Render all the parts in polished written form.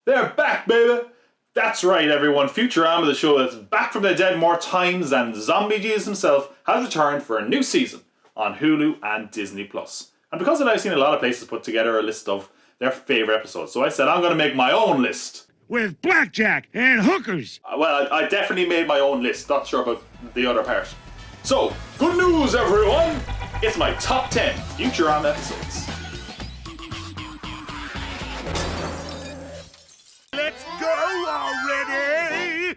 They're back, baby! That's right, everyone. Futurama, the show that's back from the dead more times than Zombie Jesus himself, has returned for a new season on Hulu and Disney+. And because of that, I've seen a lot of places put together a list of their favourite episodes. So I said, I'm going to make my own list. With blackjack and hookers. Well, I definitely made my own list. Not sure about the other part. So, good news, everyone! It's my top 10 Futurama episodes. Let's go already!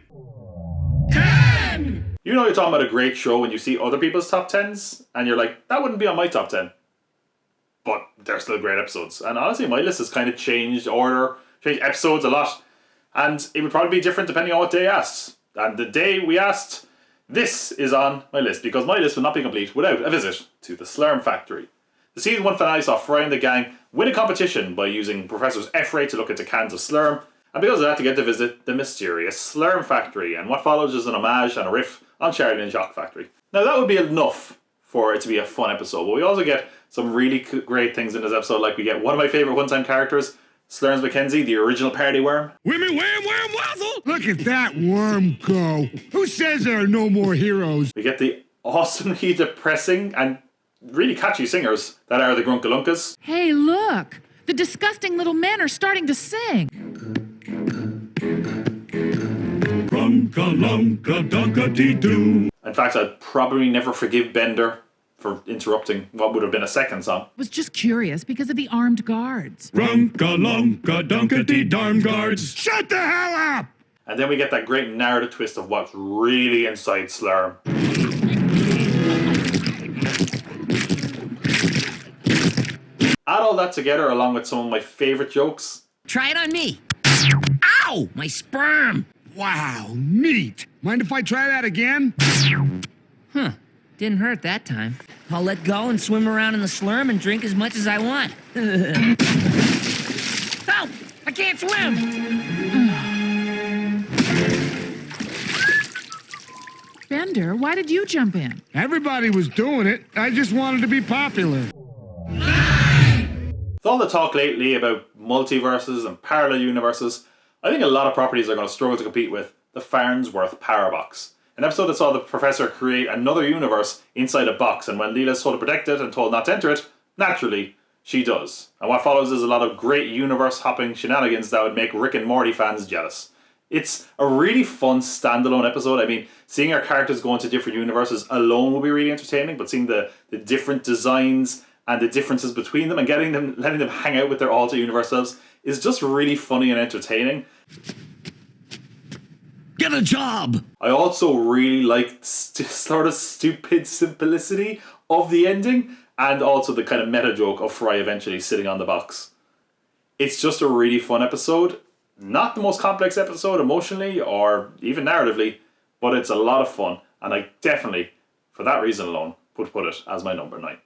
10! You know you're talking about a great show when you see other people's top 10s, and you're like, that wouldn't be on my top 10. But they're still great episodes. And honestly, my list has kind of changed episodes a lot. And it would probably be different depending on what day you asked. And the day we asked, this is on my list, because my list would not be complete without a visit to the Slurm Factory. The season 1 finale saw Fry and the gang win a competition by using Professors F-Ray to look into cans of Slurm, and because of that to get to visit the mysterious Slurm Factory, and what follows is an homage and a riff on Charlie and Jock Factory. Now that would be enough for it to be a fun episode, but we also get some really great things in this episode, like we get one of my favourite one-time characters, Slurms Mackenzie, the original party worm. Whammy wham wham wazzle! Look at that worm go! Who says there are no more heroes? We get the awesomely depressing and really catchy singers that are the Grunkalunkas. Hey, look! The disgusting little men are starting to sing. Grunkalunka-dunka-dee-doo. In fact, I'd probably never forgive Bender for interrupting what would have been a second song. Was just curious because of the armed guards. Grunkalunka-dunka-dee-darn guards. Shut the hell up! And then we get that great narrative twist of what's really inside Slurm. Add all that together along with some of my favourite jokes. Try it on me. Ow! My sperm! Wow, neat. Mind if I try that again? Huh. Didn't hurt that time. I'll let go and swim around in the slurm and drink as much as I want. Help! I can't swim! Bender, why did you jump in? Everybody was doing it. I just wanted to be popular. With all the talk lately about multiverses and parallel universes, I think a lot of properties are going to struggle to compete with the Farnsworth Parabox. An episode that saw the professor create another universe inside a box, and when Leela's told to protect it and told not to enter it, naturally, she does. And what follows is a lot of great universe-hopping shenanigans that would make Rick and Morty fans jealous. It's a really fun standalone episode. I mean, seeing our characters go into different universes alone will be really entertaining, but seeing the different designs and the differences between them and letting them hang out with their alter universe selves is just really funny and entertaining. Get a job! I also really like sort of stupid simplicity of the ending, and also the kind of meta joke of Fry eventually sitting on the box. It's just a really fun episode. Not the most complex episode emotionally or even narratively, but it's a lot of fun, and I definitely, for that reason alone, would put it as my number 9.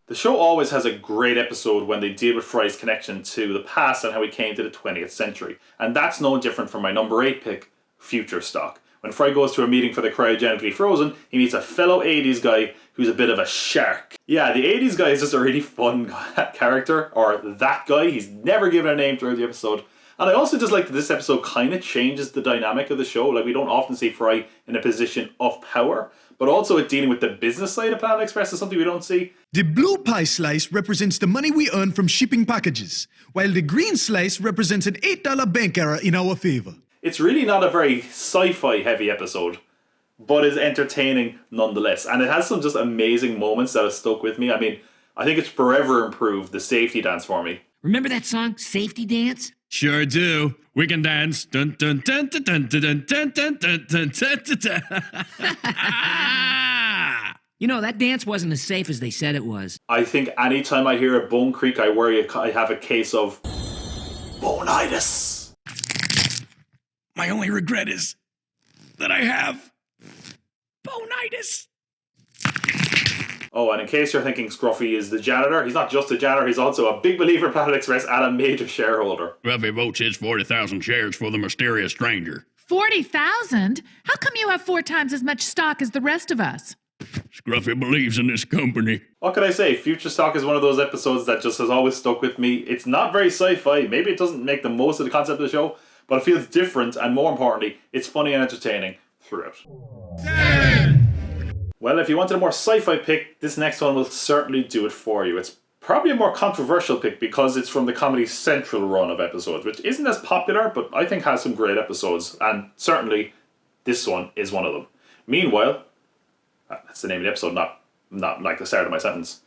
The show always has a great episode when they deal with Fry's connection to the past and how he came to the 20th century. And that's no different from my number 8 pick, Future Stock. When Fry goes to a meeting for the cryogenically frozen, he meets a fellow 80s guy who's a bit of a shark. Yeah, the 80s guy is just a really fun character, or that guy. He's never given a name throughout the episode. And I also just like that this episode kind of changes the dynamic of the show. Like, we don't often see Fry in a position of power, but also it dealing with the business side of Planet Express is something we don't see. The blue pie slice represents the money we earn from shipping packages, while the green slice represents an $8 bank error in our favor. It's really not a very sci-fi heavy episode, but is entertaining nonetheless. And it has some just amazing moments that have stuck with me. I mean, I think it's forever improved the safety dance for me. Remember that song, Safety Dance? Sure do. We can dance. Dun dun dun dun dun dun dun dun dun dun dun dun. You know, that dance wasn't as safe as they said it was. I think anytime I hear a bone creak, I worry I have a case of bone-itis. My only regret is that I have bone-itis. Oh, and in case you're thinking Scruffy is the janitor, he's not just a janitor, he's also a big believer in Planet Express and a major shareholder. Ruffy votes his 40,000 shares for the mysterious stranger. 40,000? How come you have 4 times as much stock as the rest of us? Scruffy believes in this company. What can I say? Future Stock is one of those episodes that just has always stuck with me. It's not very sci-fi. Maybe it doesn't make the most of the concept of the show, but it feels different, and more importantly, it's funny and entertaining throughout. Well, if you wanted a more sci-fi pick, this next one will certainly do it for you. It's probably a more controversial pick because it's from the Comedy Central run of episodes, which isn't as popular, but I think has some great episodes, and certainly this one is one of them. Meanwhile, that's the name of the episode, not like the start of my sentence.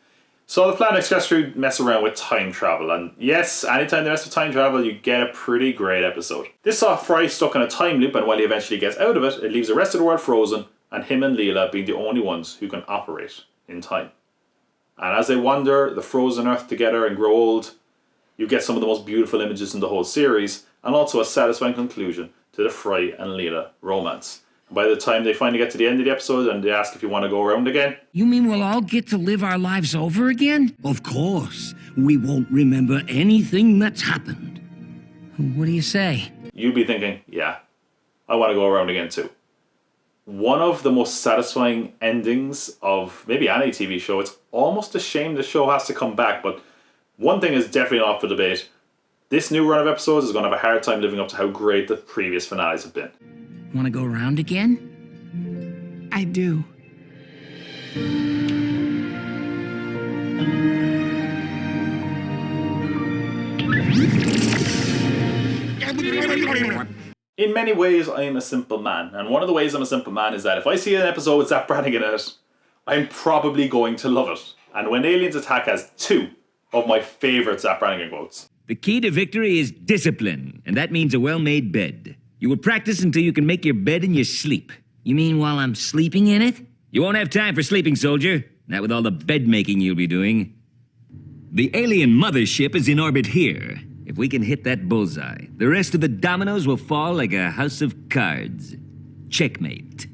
So the Planet Accessory mess around with time travel, and yes, anytime they mess with time travel, you get a pretty great episode. This saw Fry stuck in a time loop, and while he eventually gets out of it, it leaves the rest of the world frozen, and him and Leela being the only ones who can operate in time. And as they wander the frozen earth together and grow old, you get some of the most beautiful images in the whole series, and also a satisfying conclusion to the Fry and Leela romance. And by the time they finally get to the end of the episode and they ask if you want to go around again... You mean we'll all get to live our lives over again? Of course. We won't remember anything that's happened. What do you say? You'd be thinking, yeah, I want to go around again too. One of the most satisfying endings of maybe any TV show. It's almost a shame the show has to come back, but one thing is definitely not up for debate. This new run of episodes is going to have a hard time living up to how great the previous finales have been. Want to go around again? I do. In many ways, I am a simple man, and one of the ways I'm a simple man is that if I see an episode with Zach Brannigan in it, I'm probably going to love it. And When Aliens Attack has two of my favourite Zach Brannigan quotes. The key to victory is discipline, and that means a well-made bed. You will practice until you can make your bed in your sleep. You mean while I'm sleeping in it? You won't have time for sleeping, soldier. Not with all the bed making you'll be doing. The alien mothership is in orbit here. If we can hit that bullseye, the rest of the dominoes will fall like a house of cards. Checkmate.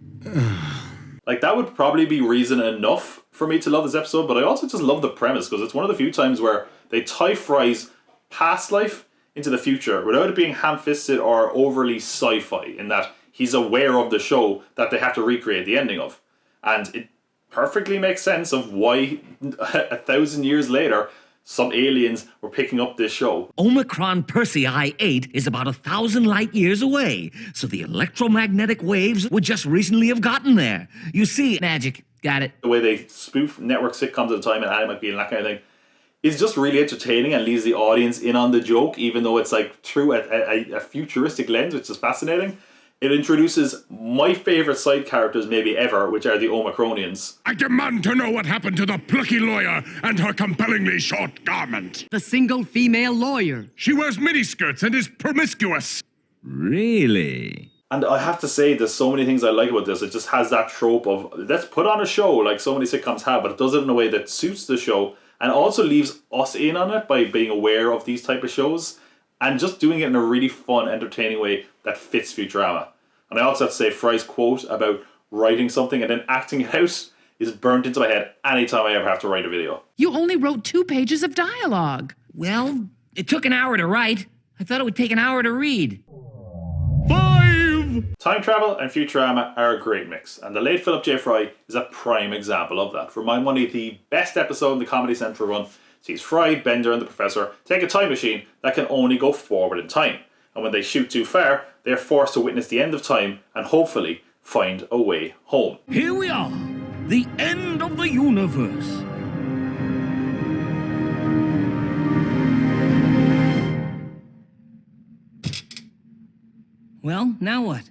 Like, that would probably be reason enough for me to love this episode, but I also just love the premise, because it's one of the few times where they tie Fry's past life into the future without it being ham-fisted or overly sci-fi, in that he's aware of the show that they have to recreate the ending of. And it perfectly makes sense of why 1,000 years later some aliens were picking up this show. Omicron Persei 8 is about 1,000 light years away, so the electromagnetic waves would just recently have gotten there. You see, Magic. Got it. The way they spoof network sitcoms at the time and Annie McBeal and that kind of thing is just really entertaining and leaves the audience in on the joke, even though it's like through a futuristic lens, which is fascinating. It introduces my favourite side characters maybe ever, which are the Omicronians. I demand to know what happened to the plucky lawyer and her compellingly short garment. The single female lawyer. She wears miniskirts and is promiscuous. really? And I have to say, there's so many things I like about this. It just has that trope of, let's put on a show like so many sitcoms have, but it does it in a way that suits the show and also leaves us in on it by being aware of these type of shows and just doing it in a really fun, entertaining way that fits Futurama. And I also have to say, Fry's quote about writing something and then acting it out is burnt into my head anytime I ever have to write a video. You only wrote 2 pages of dialogue. Well, it took an hour to write. I thought it would take an hour to read. 5! Time travel and Futurama are a great mix, and the late Philip J. Fry is a prime example of that. For my money, the best episode in the Comedy Central run sees Fry, Bender, and the Professor take a time machine that can only go forward in time. And when they shoot too far, they are forced to witness the end of time and hopefully find a way home. Here we are, the end of the universe. Well, now what?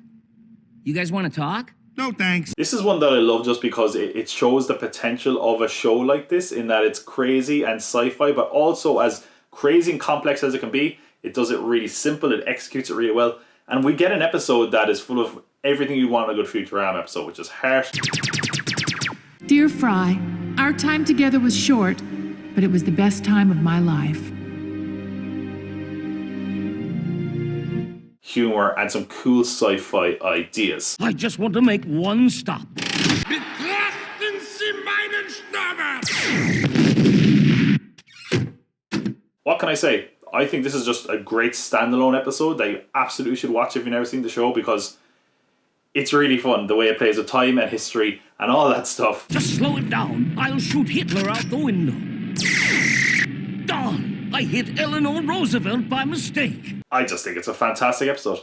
You guys want to talk? No thanks. This is one that I love just because it shows the potential of a show like this, in that it's crazy and sci-fi, but also as crazy and complex as it can be, it does it really simple, it executes it really well, and we get an episode that is full of everything you want in a good Futurama episode, which is heart. Dear Fry, our time together was short, but it was the best time of my life. Humor and some cool sci-fi ideas. I just want to make one stop. Betrachten Sie meinen Schnabel! What can I say? I think this is just a great standalone episode that you absolutely should watch if you've never seen the show, because It's really fun, the way it plays with time and history and all that stuff. Just slow it down. I'll shoot Hitler out the window. Darn, I hit Eleanor Roosevelt by mistake. I just think it's a fantastic episode.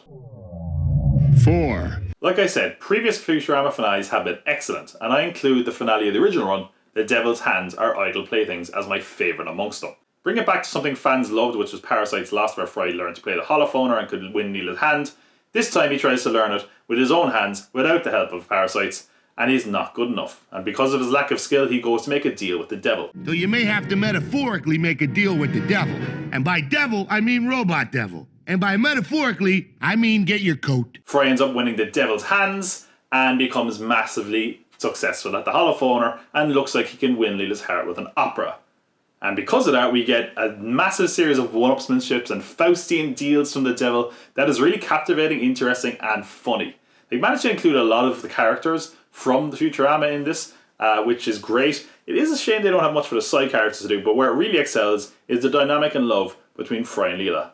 4. Like I said, previous Futurama finales have been excellent, and I include the finale of the original run, The Devil's Hands Are Idle Playthings, as my favourite amongst them. Bring it back to something fans loved, which was Parasite's Lost, where Fry learned to play the holophoner and could win Neela's hand. This time he tries to learn it with his own hands, without the help of parasites, and he's not good enough. And because of his lack of skill, he goes to make a deal with the devil. So you may have to metaphorically make a deal with the devil. And by devil, I mean robot devil. And by metaphorically, I mean get your coat. Fry ends up winning the devil's hands and becomes massively successful at the holophoner and looks like he can win Leela's heart with an opera. And because of that, we get a massive series of one-upsmanships and Faustian deals from the devil that is really captivating, interesting, and funny. They managed to include a lot of the characters from the Futurama in this, which is great. It is a shame they don't have much for the side characters to do, but where it really excels is the dynamic and love between Fry and Leela.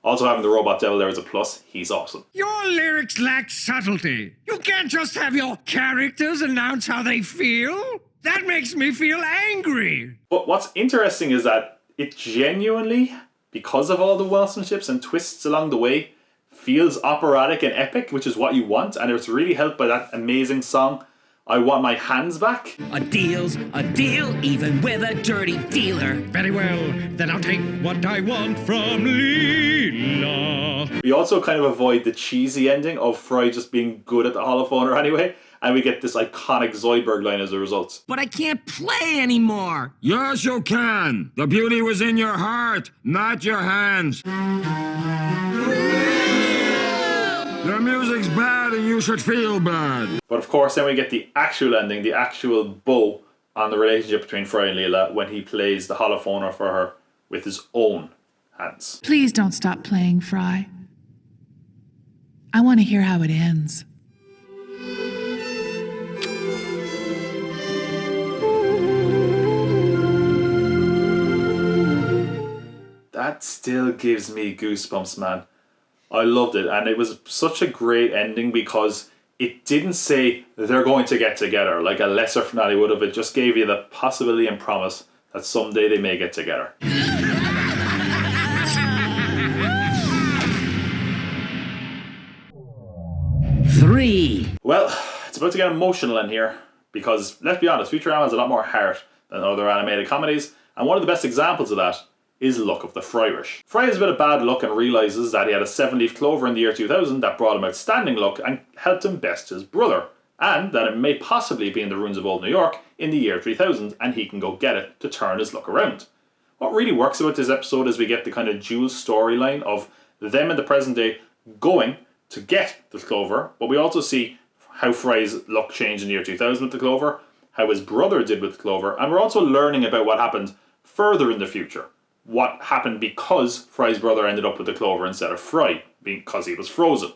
Also having the robot devil there is a plus. He's awesome. Your lyrics lack subtlety. You can't just have your characters announce how they feel. That makes me feel angry. But what's interesting is that it genuinely, because of all the one-upsmanships and twists along the way, feels operatic and epic, which is what you want, and it's really helped by that amazing song, I Want My Hands Back. A deal's a deal, even with a dirty dealer. Very well, then I'll take what I want from Leela. We also kind of avoid the cheesy ending of Fry just being good at the holophoner anyway, and we get this iconic Zoidberg line as a result. But I can't play anymore. Yes, you can. The beauty was in your heart, not your hands. Your music's bad and you should feel bad. But of course, then we get the actual ending, the actual bow on the relationship between Fry and Leela when he plays the holophoner for her with his own hands. Please don't stop playing, Fry. I want to hear how it ends. That still gives me goosebumps, man. I loved it, and it was such a great ending because it didn't say they're going to get together like a lesser finale would have. It just gave you the possibility and promise that someday they may get together. 3. Well, it's about to get emotional in here because, let's be honest, Futurama has a lot more heart than other animated comedies, and one of the best examples of that is Luck of the Fryrish. Fry has a bit of bad luck and realises that he had a 7-leaf clover in the year 2000 that brought him outstanding luck and helped him best his brother, and that it may possibly be in the ruins of Old New York in the year 3000 and he can go get it to turn his luck around. What really works about this episode is we get the kind of dual storyline of them in the present day going to get the clover, but we also see how Fry's luck changed in the year 2000 with the clover, how his brother did with the clover, and we're also learning about what happened further in the future. What happened because Fry's brother ended up with the clover instead of Fry, because he was frozen.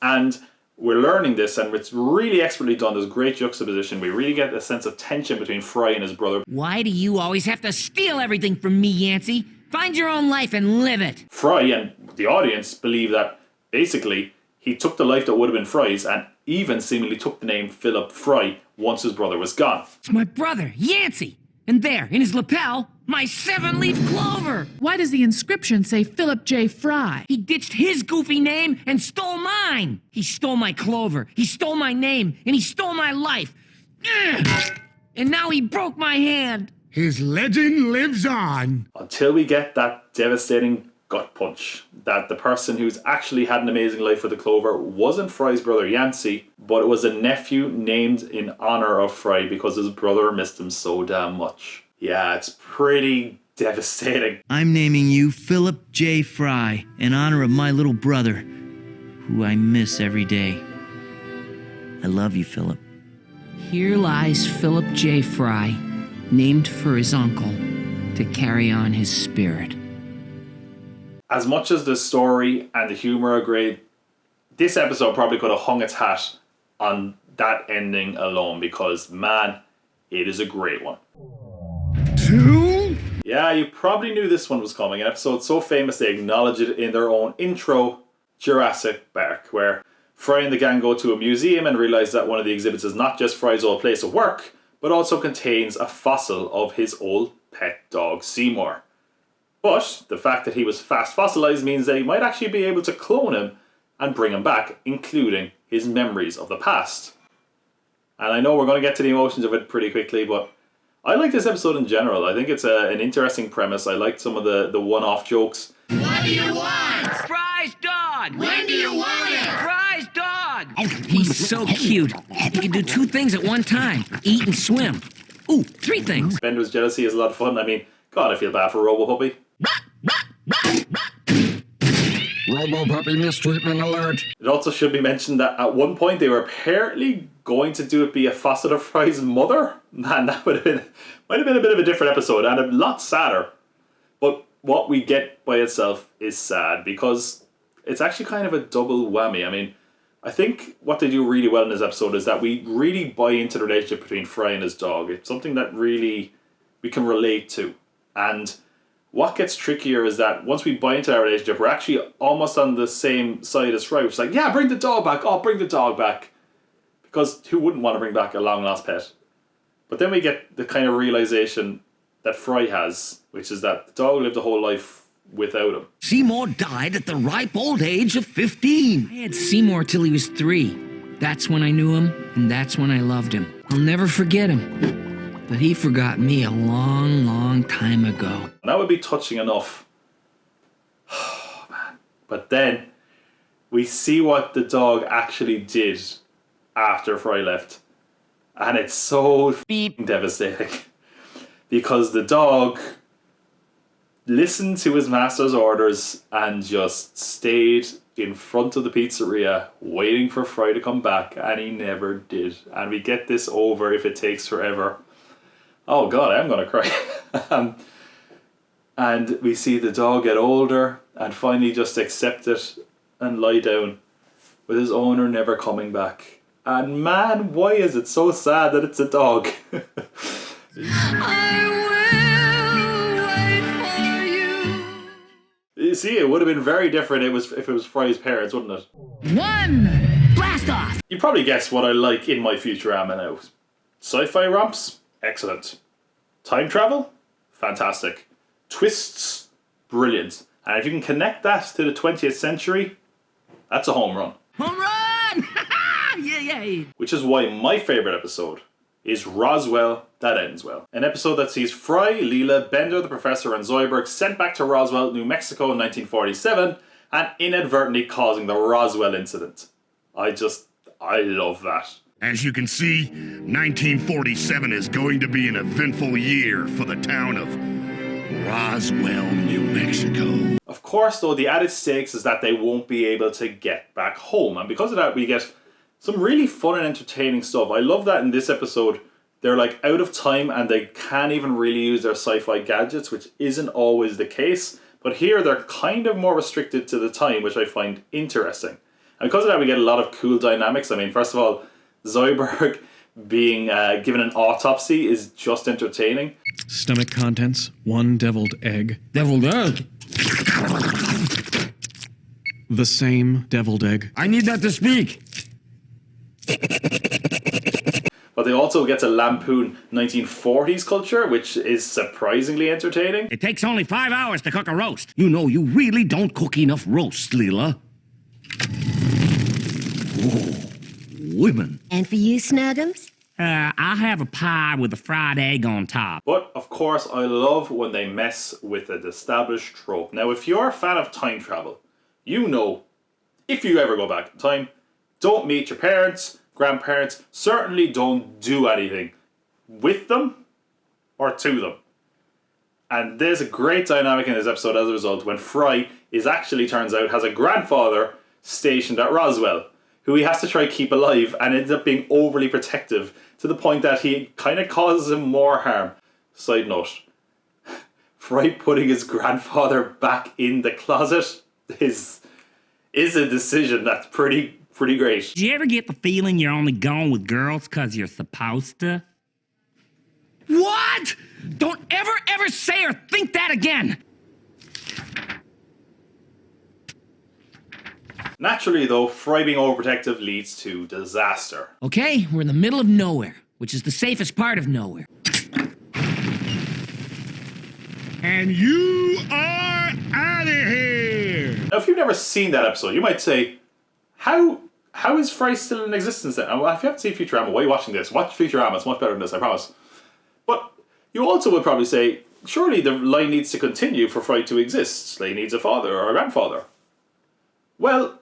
And we're learning this, and it's really expertly done. There's great juxtaposition. We really get a sense of tension between Fry and his brother. Why do you always have to steal everything from me, Yancey? Find your own life and live it. Fry and the audience believe that basically he took the life that would have been Fry's and even seemingly took the name Philip Fry once his brother was gone. It's my brother, Yancey. And there, in his lapel, my 7-leaf clover. Why does the inscription say Philip J. Fry? He ditched his goofy name and stole mine. He stole my clover. He stole my name. And he stole my life. Ugh. And now he broke my hand. His legend lives on. Until we get that devastating gut punch that the person who's actually had an amazing life with the clover wasn't Fry's brother Yancey, but it was a nephew named in honor of Fry because his brother missed him so damn much. Yeah, it's pretty devastating. I'm naming you Philip J. Fry in honor of my little brother, who I miss every day. I love you, Philip. Here lies Philip J. Fry, named for his uncle, to carry on his spirit. As much as the story and the humor are great, this episode probably could have hung its hat on that ending alone because, man, it is a great one. 2? Yeah, you probably knew this one was coming. An episode so famous they acknowledge it in their own intro, Jurassic Park, where Fry and the gang go to a museum and realise that one of the exhibits is not just Fry's old place of work, but also contains a fossil of his old pet dog Seymour. But the fact that he was fast fossilised means they might actually be able to clone him and bring him back, including his memories of the past. And I know we're going to get to the emotions of it pretty quickly, but I like this episode in general. I think it's an interesting premise. I liked some of the one-off jokes. What do you want? Fry's dog. When do you want it? Fry's dog. He's so cute. He can do 2 things at one time. Eat and swim. Ooh, 3 things. Bender's jealousy is a lot of fun. I mean, God, I feel bad for Robo Puppy. Robo Puppy mistreatment alert. It also should be mentioned that at one point they were apparently going to do it be a facet of Fry's mother. Man, that might have been a bit of a different episode and a lot sadder. But what we get by itself is sad because it's actually kind of a double whammy. I mean, I think what they do really well in this episode is that we really buy into the relationship between Fry and his dog. It's something that really we can relate to. And what gets trickier is that once we buy into that relationship, we're actually almost on the same side as Fry, which is like, yeah, bring the dog back. Oh, bring the dog back. Because who wouldn't want to bring back a long-lost pet? But then we get the kind of realization that Fry has, which is that the dog lived a whole life without him. Seymour died at the ripe old age of 15. I had Seymour till he was 3. That's when I knew him, and that's when I loved him. I'll never forget him. But he forgot me a long, long time ago. And that would be touching enough. Oh, man. But then we see what the dog actually did after Fry left. And it's so devastating. Because the dog listened to his master's orders and just stayed in front of the pizzeria waiting for Fry to come back, and he never did. And we get this over if it takes forever. Oh God, I'm gonna cry. And we see the dog get older and finally just accept it and lie down with his owner never coming back. And man, why is it so sad that it's a dog? You see, it would have been very different if it was Fry's parents, wouldn't it? 1, blast off! You probably guessed what I like in my Futurama now. Sci-fi romps? Excellent. Time travel? Fantastic. Twists? Brilliant. And if you can connect that to the 20th century, that's a home run. Home run! Yeah. Which is why my favourite episode is Roswell, That Ends Well. An episode that sees Fry, Leela, Bender, the Professor and Zoidberg sent back to Roswell, New Mexico in 1947 and inadvertently causing the Roswell incident. I love that. As you can see, 1947 is going to be an eventful year for the town of Roswell, New Mexico. Of course, though, the added stakes is that they won't be able to get back home. And because of that, we get some really fun and entertaining stuff. I love that in this episode, they're like out of time and they can't even really use their sci-fi gadgets, which isn't always the case. But here, they're kind of more restricted to the time, which I find interesting. And because of that, we get a lot of cool dynamics. I mean, first of all, Zoidberg being given an autopsy is just entertaining. Stomach contents, 1 deviled egg. Deviled egg? The same deviled egg. I need that to speak. But they also get to lampoon 1940s culture, which is surprisingly entertaining. It takes only 5 hours to cook a roast. You know, you really don't cook enough roasts, Leela. Women. And for you, Snuggums? I'll have a pie with a fried egg on top. But, of course, I love when they mess with an established trope. Now, if you're a fan of time travel, you know, if you ever go back in time, don't meet your parents, grandparents, certainly don't do anything with them or to them. And there's a great dynamic in this episode as a result when Fry turns out, has a grandfather stationed at Roswell, who he has to try to keep alive and ends up being overly protective to the point that he kind of causes him more harm. Side note, Fry putting his grandfather back in the closet is a decision that's pretty great. Do you ever get the feeling you're only going with girls because you're supposed to? What? Don't ever say or think that again! Naturally, though, Fry being overprotective leads to disaster. Okay, we're in the middle of nowhere, which is the safest part of nowhere. And you are out of here! Now, if you've never seen that episode, you might say, how is Fry still in existence then? Well, if you haven't seen Futurama, why are you watching this? Watch Futurama, it's much better than this, I promise. But you also would probably say, surely the line needs to continue for Fry to exist. Slay needs a father or a grandfather. Well,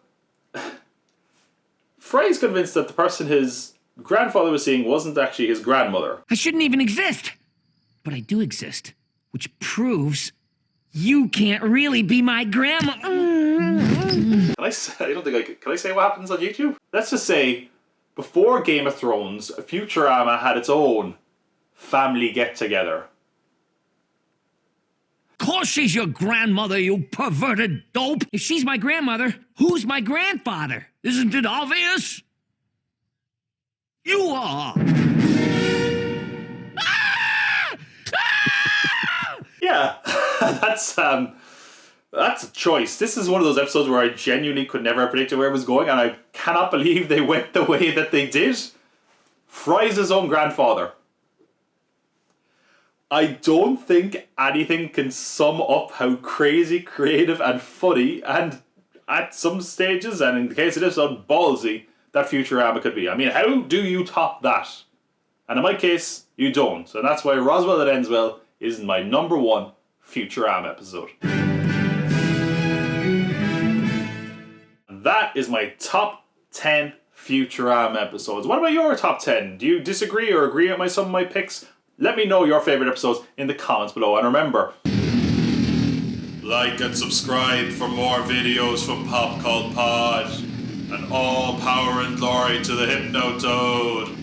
Fry's convinced that the person his grandfather was seeing wasn't actually his grandmother. I shouldn't even exist. But I do exist, which proves you can't really be my grandma. Can I say what happens on YouTube? Let's just say, before Game of Thrones, Futurama had its own family get-together. Of course she's your grandmother, you perverted dope. If she's my grandmother, who's my grandfather? Isn't it obvious? You are. Yeah, that's a choice. This is one of those episodes where I genuinely could never have predicted where it was going, and I cannot believe they went the way that they did. Fry's his own grandfather. I don't think anything can sum up how crazy, creative, and funny, and at some stages, and in the case of this one, ballsy, that Futurama could be. I mean, how do you top that? And in my case, you don't. And that's why Roswell That Ends Well is my number one Futurama episode. And that is my top 10 Futurama episodes. What about your top 10? Do you disagree or agree with some of my picks? Let me know your favourite episodes in the comments below. And remember, like and subscribe for more videos from Pop Called Pod. And all power and glory to the Hypnotoad.